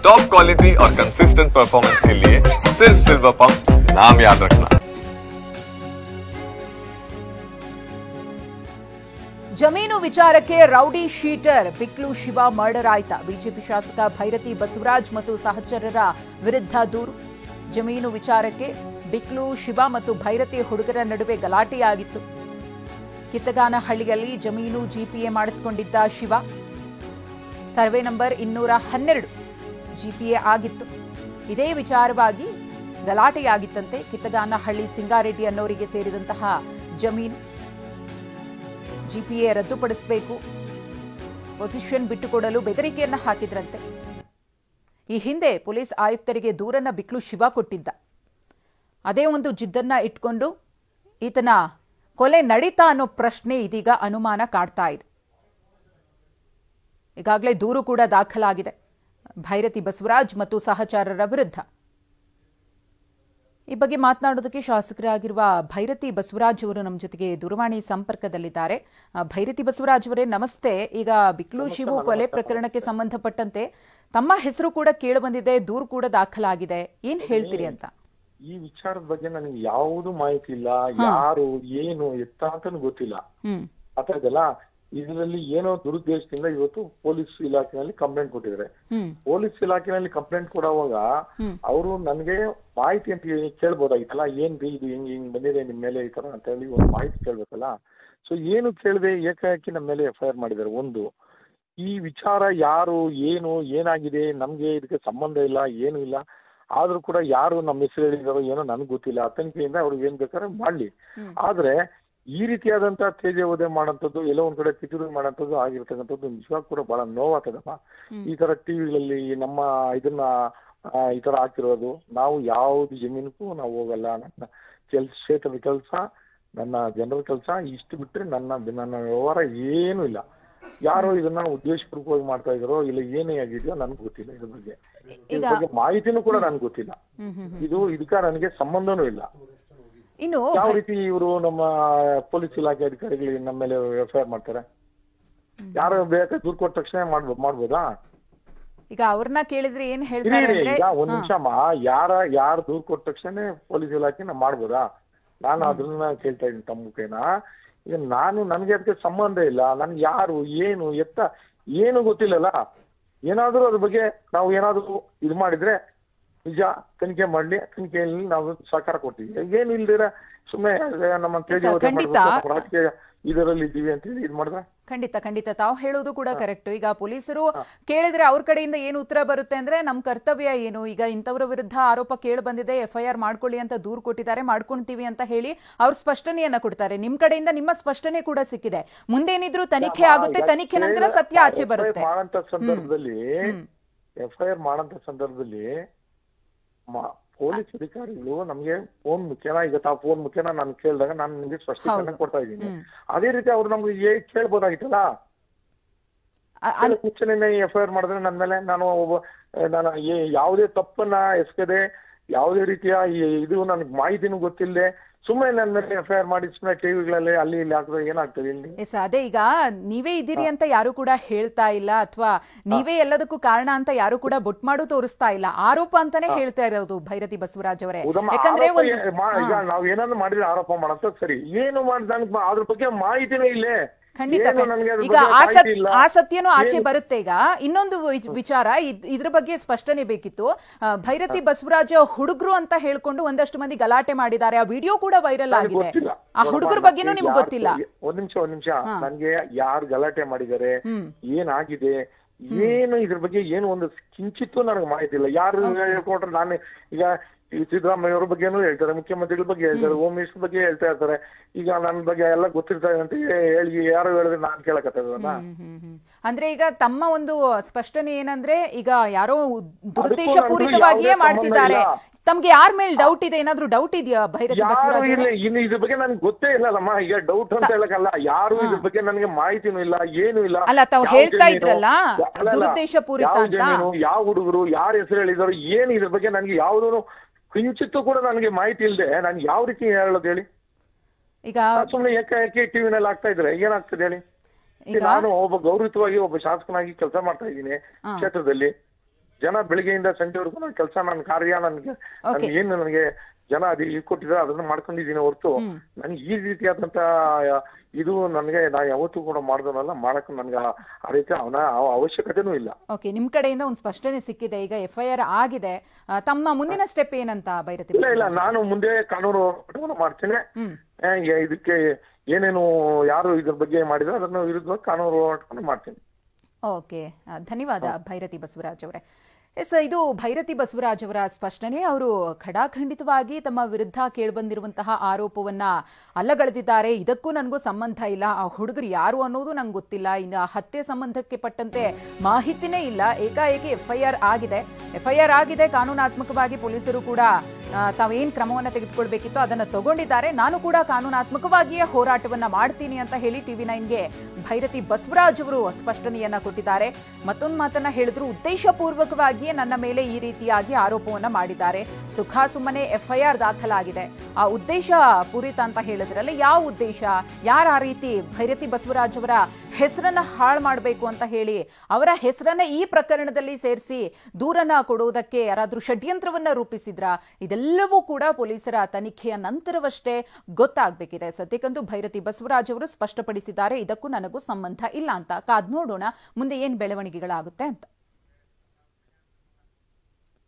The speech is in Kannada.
टॉप क्वालिटी और कंसिस्टेंट परफॉर्मेंस के लिए सिर्फ सिल्वर पंप नाम याद रखना। ಜಮೀನು ವಿಚಾರಕ್ಕೆ ರೌಡಿ ಶೀಟರ್ ಬಿಕ್ಲು ಶಿವ ಮರ್ಡರ್ ಆಯ್ತಾ? ಬಿಜೆಪಿ ಶಾಸಕ ಭೈರತಿ ಬಸವರಾಜ್ ಮತ್ತು ಸಹಚರರ ವಿರುದ್ಧ ದೂರು. ಜಮೀನು ವಿಚಾರಕ್ಕೆ ಬಿಕ್ಲು ಶಿವ ಮತ್ತು ಭೈರತಿ ಹುಡುಗರ ನಡುವೆ ಗಲಾಟೆಯಾಗಿತ್ತು. ಕಿತ್ತಗಾನಹಳ್ಳಿಯಲ್ಲಿ ಜಮೀನು ಜಿಪಿಎ ಮಾಡಿಸಿಕೊಂಡಿದ್ದ ಶಿವ ಸರ್ವೆ ನಂಬರ್ 212 ಜಿಪಿಎ ಆಗಿತ್ತು. ಇದೇ ವಿಚಾರವಾಗಿ ಗಲಾಟೆಯಾಗಿತ್ತಂತೆ. ಕಿತ್ತಗಾನಹಳ್ಳಿ ಸಿಂಗಾರೆಡ್ಡಿ ಅನ್ನೋರಿಗೆ ಸೇರಿದಂತಹ ಜಮೀನು ಜಿಪಿಎ ರದ್ದುಪಡಿಸಬೇಕು, ಪೊಸಿಷನ್ ಬಿಟ್ಟುಕೊಡಲು ಬೆದರಿಕೆಯನ್ನ ಹಾಕಿದ್ರಂತೆ. ಈ ಹಿಂದೆ ಪೊಲೀಸ್ ಆಯುಕ್ತರಿಗೆ ದೂರನ್ನ ಬಿಕ್ಲು ಶಿವ ಕೊಟ್ಟಿದ್ದ. ಅದೇ ಒಂದು ಜಿದ್ದನ್ನ ಇಟ್ಕೊಂಡು ಈತನ ಕೊಲೆ ನಡೀತಾ ಅನ್ನೋ ಪ್ರಶ್ನೆ ಇದೀಗ ಅನುಮಾನ ಕಾಡ್ತಾ ಇದೆ. ಈಗಾಗಲೇ ದೂರು ಕೂಡ ದಾಖಲಾಗಿದೆ ಭೈರತಿ ಬಸವರಾಜ್ ಮತ್ತು ಸಹಚರರ ವಿರುದ್ಧ. ಈ ಬಗ್ಗೆ ಮಾತನಾಡೋದಕ್ಕೆ ಶಾಸಕರಾಗಿರುವ ಭೈರತಿ ಬಸವರಾಜ್ ಅವರು ನಮ್ಮ ಜೊತೆಗೆ ದೂರವಾಣಿ ಸಂಪರ್ಕದಲ್ಲಿದ್ದಾರೆ. ಭೈರತಿ ಬಸವರಾಜ್ ಅವರೇ ನಮಸ್ತೆ. ಈಗ ಬಿಕ್ಲು ಶಿವು ಕೊಲೆ ಪ್ರಕರಣಕ್ಕೆ ಸಂಬಂಧಪಟ್ಟಂತೆ ತಮ್ಮ ಹೆಸರು ಕೂಡ ಕೇಳಿಬಂದಿದೆ, ದೂರು ಕೂಡ ದಾಖಲಾಗಿದೆ. ಏನ್ ಹೇಳ್ತೀರಿ ಅಂತ? ಈ ವಿಚಾರದ ಬಗ್ಗೆ ನನಗೆ ಯಾವುದು ಮಾಹಿತಿ ಇಲ್ಲ. ಯಾರು ಏನು ಎತ್ತ ಅಂತಾನು ಗೊತ್ತಿಲ್ಲ. ಆತರದಲ್ಲ, ಇದರಲ್ಲಿ ಏನೋ ದುರುದ್ದೇಶದಿಂದ ಇವತ್ತು ಪೊಲೀಸ್ ಇಲಾಖೆಯಲ್ಲಿ ಕಂಪ್ಲೇಂಟ್ ಕೊಟ್ಟಿದ್ದಾರೆ. ಪೊಲೀಸ್ ಇಲಾಖೆಯಲ್ಲಿ ಕಂಪ್ಲೇಂಟ್ ಕೊಡುವಾಗ ಅವರು ನನ್ಗೆ ಮಾಹಿತಿ ಅಂತ ಕೇಳ್ಬೋದಾಗಿತ್ತಲ್ಲ, ಏನ್ರಿ ಇದು ಹಿಂಗ್ ಬಂದಿದೆ ನಿಮ್ ಮೇಲೆ ಈ ತರ ಅಂತ ಹೇಳಿ ಒಂದು ಮಾಹಿತಿ ಕೇಳ್ಬೇಕಲ್ಲ. ಸೊ ಏನು ಕೇಳದೆ ಏಕಾಏಕಿ ನಮ್ಮ ಮೇಲೆ FIR ಮಾಡಿದ್ದಾರೆ. ಒಂದು, ಈ ವಿಚಾರ ಯಾರು ಏನು ಏನಾಗಿದೆ ನಮ್ಗೆ ಇದಕ್ಕೆ ಸಂಬಂಧ ಇಲ್ಲ, ಏನು ಇಲ್ಲ. ಆದ್ರೂ ಕೂಡ ಯಾರು ನಮ್ಮ ಹೆಸರು ಹೇಳಿದಾರೋ ಏನೋ ನನ್ಗೆ ಗೊತ್ತಿಲ್ಲ. ತನಿಖೆಯಿಂದ ಅವ್ರಿಗೆ ಏನ್ ಬೇಕಾದ್ರೆ ಮಾಡ್ಲಿ. ಆದ್ರೆ ಈ ರೀತಿಯಾದಂತಹ ತೇಜೋವಧೆ ಮಾಡೋಂಥದ್ದು, ಎಲ್ಲೋ ಒಂದ್ ಕಡೆ ಪಿತೂರಿ ಮಾಡೋಂಥದ್ದು ಆಗಿರ್ತಕ್ಕಂಥದ್ದು ನಿಜವಾಗ ಕೂಡ ಬಹಳ ನೋವಾಗ್ತದಮ್ಮ. ಈ ತರ ಟಿವಿಗಳಲ್ಲಿ ನಮ್ಮ ಇದನ್ನ ಈ ತರ ಹಾಕಿರೋದು, ನಾವು ಯಾವ್ದು ಜಮೀನಿಗೂ ನಾವು ಹೋಗಲ್ಲ. ನನ್ನ ಕ್ಷೇತ್ರದ ಕೆಲಸ, ನನ್ನ ಜನರ ಕೆಲಸ ಇಷ್ಟು ಬಿಟ್ರೆ ನನ್ನ ವ್ಯವಹಾರ ಏನೂ ಇಲ್ಲ. ಯಾರೋ ಇದನ್ನ ಉದ್ದೇಶಪೂರ್ವಕವಾಗಿ ಮಾಡ್ತಾ ಇದಾರೋ ಇಲ್ಲ ಏನೇ ಆಗಿದೆಯೋ ನನ್ಗೆ ಗೊತ್ತಿಲ್ಲ. ಇದ್ರ ಬಗ್ಗೆ ಮಾಹಿತಿನೂ ಕೂಡ ನನ್ಗೆ ಗೊತ್ತಿಲ್ಲ. ಇದಕ್ಕ ನನಗೆ ಸಂಬಂಧನೂ ಇಲ್ಲ. ಇನ್ನು ಯಾವ ರೀತಿ ಇವರು ನಮ್ಮ ಪೊಲೀಸ್ ಇಲಾಖೆ ಅಧಿಕಾರಿಗಳು ನಮ್ಮ ಮೇಲೆ FIR ಮಾಡ್ತಾರೆ? ಯಾರು ಬೇಕಾದ್ರೆ ದೂರ್ ಕೊಟ್ಟ ತಕ್ಷಣ ಮಾಡ್ಬೋದಾ? ಈಗ ಅವ್ರನ್ನ ಕೇಳಿದ್ರೆ ಏನ್ ಹೇಳ್ತಾರೆ? ಈಗ ಒಂದ್ ನಿಮಿಷ, ಯಾರು ದೂರ್ ಕೊಟ್ಟ ತಕ್ಷಣ ಪೊಲೀಸ್ ಇಲಾಖೆನ ಮಾಡ್ಬೋದಾ? ನಾನು ಅದನ್ನ ಕೇಳ್ತಾ ಇದ್ದೀನಿ ತಮ್ಮ ಮುಖೇನ. ಈಗ ನನ್ಗೆ ಅದಕ್ಕೆ ಸಂಬಂಧ ಇಲ್ಲ. ನನ್ಗೆ ಯಾರು ಏನು ಎತ್ತ ಏನು ಗೊತ್ತಿಲ್ಲಲ್ಲ. ಏನಾದ್ರೂ ಅದ್ರ ಬಗ್ಗೆ ನಾವು ಏನಾದ್ರು ಇದು ಮಾಡಿದ್ರೆ ನಿಜ ತನಿಖೆ ಮಾಡ್ಲಿ, ತನಿಖೆಯಲ್ಲಿ ನಾವು ಸಹಕಾರ ಕೊಡ್ತೀವಿ. ಏನು ಇಲ್ದಿರ ಸುಮ್ಮನೆ ನಮ್ಮ ರಾಜಕೀಯ ಇದರಲ್ಲಿ ಇದ್ದೀವಿ ಅಂತ ಹೇಳಿ ಇದು ಮಾಡಿದ್ರೆ ಖಂಡಿತ ತಾವು ಹೇಳೋದು ಕೂಡ ಕರೆಕ್ಟ್. ಈಗ ಪೊಲೀಸರು ಕೇಳಿದ್ರೆ ಅವ್ರ ಕಡೆಯಿಂದ ಏನು ಉತ್ತರ ಬರುತ್ತೆ ಅಂದ್ರೆ ನಮ್ ಕರ್ತವ್ಯ ಏನು, ಈಗ ಇಂಥವ್ರ ವಿರುದ್ಧ ಆರೋಪ ಕೇಳಿ ಬಂದಿದೆ, FIR ಮಾಡ್ಕೊಳ್ಳಿ ಅಂತ ದೂರು ಕೊಟ್ಟಿದ್ದಾರೆ, ಮಾಡ್ಕೊಂತೀವಿ ಅಂತ ಹೇಳಿ ಅವ್ರ ಸ್ಪಷ್ಟನೆಯನ್ನ ಕೊಡ್ತಾರೆ. ನಿಮ್ ಕಡೆಯಿಂದ ನಿಮ್ಮ ಸ್ಪಷ್ಟನೆ ಕೂಡ ಸಿಕ್ಕಿದೆ. ಮುಂದೇನಿದ್ರು ತನಿಖೆ ಆಗುತ್ತೆ, ತನಿಖೆ ನಂತರ ಸತ್ಯ ಆಚೆ ಬರುತ್ತೆ. FIR ಮಾಡಂತ ಸಂದರ್ಭದಲ್ಲಿ ಪೊಲೀಸ್ ಅಧಿಕಾರಿಗಳು ನಮ್ಗೆ ಫೋನ್ ಮುಖ್ಯನ, ಈಗ ತಾವು ಫೋನ್ ಮುಖ್ಯನ ನಾನು ಕೇಳಿದಾಗ ನಾನು ನಿಮ್ಗೆ ಸ್ಪಷ್ಟೀಕರಣ ಕೊಡ್ತಾ ಇದ್ದೀನಿ. ಅದೇ ರೀತಿ ಅವ್ರು ನಮ್ಗೆ ಕೇಳ್ಬೋದಾಗಿತ್ತಲ್ಲ. ಮುಂಚೆನೆ FIR ಮಾಡಿದ್ರೆ ನನ್ನ ಮೇಲೆ ನಾನು ಯಾವುದೇ ತಪ್ಪನ್ನ ಎಸಗದೆ, ಯಾವುದೇ ರೀತಿಯ ಇದು ನನ್ಗೆ ಮಾಹಿತಿನೂ ಗೊತ್ತಿಲ್ಲದೆ ಸುಮ್ಮನೆ ನನ್ನ ಮೇಲೆ FIR ಮಾಡಿ ಸುಮ್ಮನೆ ಟಿವಿಗಳಲ್ಲಿ ಅಲ್ಲಿ ಇಲ್ಲಿ ಹಾಕಿದ್ರೆ ಏನಾಗ್ತದೆ ಇಲ್ಲಿ? ಅದೇ ಈಗ ನೀವೇ ಇದ್ದೀರಿ ಅಂತ ಯಾರು ಕೂಡ ಹೇಳ್ತಾ ಇಲ್ಲ, ಅಥವಾ ನೀವೇ ಎಲ್ಲದಕ್ಕೂ ಕಾರಣ ಅಂತ ಯಾರು ಕೂಡ ಬೊಟ್ ಮಾಡು ತೋರಿಸ್ತಾ ಇಲ್ಲ. ಆರೋಪ ಅಂತಾನೆ ಹೇಳ್ತಾ ಇರೋದು ಭೈರತಿ ಬಸವರಾಜ್ ಅವರೇ. ಯಾಕಂದ್ರೆ ಈಗ ನಾವ್ ಏನಾದ್ರು ಮಾಡಿದ್ರೆ ಆರೋಪ ಮಾಡಂತ ಸರಿ, ಏನು ಮಾಡಿದ ಅದ್ರ ಬಗ್ಗೆ ಮಾಹಿತಿನೇ ಇಲ್ಲೇ. ಖಂಡಿತ ಈಗ ಆ ಸತ್ಯನೂ ಆಚೆ ಬರುತ್ತೆ. ಈಗ ಇನ್ನೊಂದು ವಿಚಾರ, ಇದ್ರ ಬಗ್ಗೆ ಸ್ಪಷ್ಟನೆ ಬೇಕಿತ್ತು. ಭೈರತಿ ಬಸವರಾಜ್ ಹುಡುಗರು ಅಂತ ಹೇಳ್ಕೊಂಡು ಒಂದಷ್ಟು ಮಂದಿ ಗಲಾಟೆ ಮಾಡಿದ್ದಾರೆ. ಆ ವಿಡಿಯೋ ಕೂಡ ವೈರಲ್ ಆಗಿದೆ. ಆ ಹುಡುಗರ ಬಗ್ಗೆನೂ ನಿಮ್ಗೆ ಗೊತ್ತಿಲ್ಲ? ಒಂದ್ ನಿಮಿಷ ನನ್ಗೆ ಯಾರು ಗಲಾಟೆ ಮಾಡಿದ್ದಾರೆ, ಏನಾಗಿದೆ, ಏನು ಇದ್ರ ಬಗ್ಗೆ ಏನು ಒಂದು ಕಿಂಚಿತ್ತು ನನಗೆ ಮಾಹಿತಿ ಇಲ್ಲ. ಯಾರು ಹೇಳ್ಕೊಟ್ರೆ ನಾನು ಈಗ ಸಿದ್ದರಾಮಯ್ಯ ಅವ್ರ ಬಗ್ಗೆನೂ ಹೇಳ್ತಾರೆ, ಮುಖ್ಯಮಂತ್ರಿಗಳ ಬಗ್ಗೆ ಹೇಳ್ತಾರೆ, ಹೋಮ್ ಮಿನಿಸ್ಟರ್ ಬಗ್ಗೆ ಹೇಳ್ತಾ ಇರ್ತಾರೆ. ಈಗ ನನ್ನ ಬಗ್ಗೆ ಎಲ್ಲ ಗೊತ್ತಿರ್ತಾರೆ ಅಂತ ಹೇಳಿ ಯಾರು ಹೇಳಿದ್ರೆ ನಾನ್ ಕೇಳಕತ್ತದ. ಅಂದ್ರೆ ಈಗ ತಮ್ಮ ಒಂದು ಸ್ಪಷ್ಟನೆ ಏನಂದ್ರೆ, ಈಗ ಯಾರೋ ದುರುದ್ದೇಶ ಪೂರಿತವಾಗಿಯೇ ಮಾಡ್ತಿದ್ದಾರೆ. ತಮ್ಗೆ ಯಾರ ಮೇಲೆ ಡೌಟ್ ಇದೆ? ಏನಾದ್ರು ಡೌಟ್ ಇದೆಯಾ ಭೈರತಿ ಬಸವರಾಜ್? ಇನ್ನು ಇದ್ರ ಬಗ್ಗೆ ನನ್ಗೆ ಗೊತ್ತೇ ಇಲ್ಲಮ್ಮ. ಈಗ ಡೌಟ್ ಅಂತ ಹೇಳಕಲ್ಲ, ಯಾರು ಇದ್ರ ಬಗ್ಗೆ ನನಗೆ ಮಾಹಿತಿನೂ ಇಲ್ಲ, ಏನು ಇಲ್ಲ. ಅಲ್ಲ, ತಾವು ಹೇಳ್ತಾ ಇದ್ರಲ್ಲ ದುರುದ್ದೇಶ ಪೂರಿತ ಅಂತ. ಯಾವ ಹುಡುಗರು ಯಾರ ಹೆಸರು ಹೇಳಿದಾರೋ ಏನು ಇದ್ರ ಬಗ್ಗೆ ನನ್ಗೆ ಯಾವ್ದು ಕಿಂಚಿತ್ತು ಕೂಡ ನನಗೆ ಮಾಹಿತಿ ಇಲ್ಲದೆ ನಾನು ಯಾವ ರೀತಿ ಹೇಳೋದು ಹೇಳಿ? ಈಗ ಸುಮ್ಮನೆ ಏಕಾಏಕಿ ಟಿವಿನಲ್ಲಿ ಆಗ್ತಾ ಇದ್ರೆ ಏನಾಗ್ತದೆ ಹೇಳಿ? ನಾನು ಒಬ್ಬ ಗೌರವಿತವಾಗಿ ಒಬ್ಬ ಶಾಸಕನಾಗಿ ಕೆಲಸ ಮಾಡ್ತಾ ಇದ್ದೀನಿ ಕ್ಷೇತ್ರದಲ್ಲಿ. ಜನ ಬೆಳಿಗ್ಗೆಯಿಂದ ಸಂಜೆವರೆಗೂ ನನ್ನ ಕೆಲಸ, ನನ್ನ ಕಾರ್ಯ, ಏನು ನನಗೆ ಜನ ಅದು ಈಗ ಕೊಟ್ಟಿದ್ದಾರೆ ಅದನ್ನ ಮಾಡ್ಕೊಂಡಿದ್ದೀನಿ ಹೊರತು ನನಗೆ ಈ ರೀತಿಯಾದಂತ ಇದು ನನಗೆ ನಾ ಯಾವತ್ತೂ ಕೂಡ ಮಾಡ್ದೋನಲ್ಲ, ಮಾಡಕ್ ನನ್ಗೆ ಆ ರೀತಿ ಅವಶ್ಯಕತೆನೂ ಇಲ್ಲ. ಓಕೆ, ನಿಮ್ ಕಡೆಯಿಂದ ಒಂದು ಸ್ಪಷ್ಟನೆ ಸಿಕ್ಕಿದೆ. ಈಗ FIR ಆಗಿದೆ, ತಮ್ಮ ಮುಂದಿನ ಸ್ಟೆಪ್ ಏನಂತ ಭೈರತಿ? ಇಲ್ಲ, ನಾನು ಮುಂದೆ ಕಾನೂನು ಹೋರಾಟವನ್ನು ಮಾಡ್ತೇನೆ. ಇದಕ್ಕೆ ಏನೇನು ಯಾರು ಇದ್ರ ಬಗ್ಗೆ ಮಾಡಿದ್ರೆ ಅದನ್ನ ವಿರುದ್ಧ ಕಾನೂನು ಹೋರಾಟವನ್ನು ಮಾಡ್ತೇನೆ. ಓಕೆ, ಧನ್ಯವಾದ ಭೈರತಿ ಬಸವರಾಜ್ ಅವರೇ. ಎಸ್, ಇದು ಭೈರತಿ ಬಸವರಾಜ್ ಅವರ ಸ್ಪಷ್ಟನೆ. ಅವರು ಖಡಾಖಂಡಿತವಾಗಿ ತಮ್ಮ ವಿರುದ್ಧ ಕೇಳಿಬಂದಿರುವಂತಹ ಆರೋಪವನ್ನ ಅಲ್ಲಗಳೆದಿದ್ದಾರೆ. ಇದಕ್ಕೂ ನನಗೂ ಸಂಬಂಧ ಇಲ್ಲ, ಆ ಹುಡುಗರು ಯಾರು ಅನ್ನೋದು ನಂಗೆ ಗೊತ್ತಿಲ್ಲ, ಇನ್ನು ಆ ಹತ್ಯೆ ಸಂಬಂಧಕ್ಕೆ ಪಟ್ಟಂತೆ ಮಾಹಿತಿನೇ ಇಲ್ಲ. ಏಕಾಏಕಿ FIR ಆಗಿದೆ, ಕಾನೂನಾತ್ಮಕವಾಗಿ ಪೊಲೀಸರು ಕೂಡ ತಾವೇನ್ ಕ್ರಮವನ್ನ ತೆಗೆದುಕೊಳ್ಬೇಕಿತ್ತು ಅದನ್ನ ತಗೊಂಡಿದ್ದಾರೆ. ನಾನು ಕೂಡ ಕಾನೂನಾತ್ಮಕವಾಗಿಯೇ ಹೋರಾಟವನ್ನ ಮಾಡ್ತೀನಿ ಅಂತ ಹೇಳಿ TV9ಗೆ ಭೈರತಿ ಬಸವರಾಜ್ ಅವರು ಸ್ಪಷ್ಟನೆಯನ್ನ ಕೊಟ್ಟಿದ್ದಾರೆ. ಮತ್ತೊಂದು ಮಾತನ್ನ ಹೇಳಿದ್ರು, ಉದ್ದೇಶಪೂರ್ವಕವಾಗಿಯೇ ನನ್ನ ಮೇಲೆ ಈ ರೀತಿಯಾಗಿ ಆರೋಪವನ್ನ ಮಾಡಿದ್ದಾರೆ. ಸುಮ್ಮನೆ FIR ದಾಖಲಾಗಿದೆ, ಆ ಉದ್ದೇಶ ಪೂರಿತ ಅಂತ ಹೇಳಿದ್ರಲ್ಲ, ಯಾವ ಉದ್ದೇಶ? ಯಾರು ಆ ರೀತಿ ಭೈರತಿ ಬಸವರಾಜ್ ಅವರ ಹೆಸರನ್ನ ಹಾಳು ಮಾಡಬೇಕು ಅಂತ ಹೇಳಿ ಅವರ ಹೆಸರನ್ನ ಈ ಪ್ರಕರಣದಲ್ಲಿ ಸೇರಿಸಿ ದೂರನ್ನ ಕೊಡುವುದಕ್ಕೆ ಯಾರಾದ್ರೂ ಷಡ್ಯಂತ್ರವನ್ನ ರೂಪಿಸಿದ್ರ? ಇದೆಲ್ಲವೂ ಕೂಡ ಪೊಲೀಸರ ತನಿಖೆಯ ನಂತರವಷ್ಟೇ ಗೊತ್ತಾಗಬೇಕಿದೆ. ಸದ್ಯಕ್ಕಂತೂ ಭೈರತಿ ಬಸವರಾಜ್ ಅವರು ಸ್ಪಷ್ಟಪಡಿಸಿದ್ದಾರೆ, ಇದಕ್ಕೂ ನನಗೂ ಸಂಬಂಧ ಇಲ್ಲ ಅಂತ. ಕಾದ್ ನೋಡೋಣ ಮುಂದೆ ಏನ್ ಬೆಳವಣಿಗೆಗಳಾಗುತ್ತೆ ಅಂತ.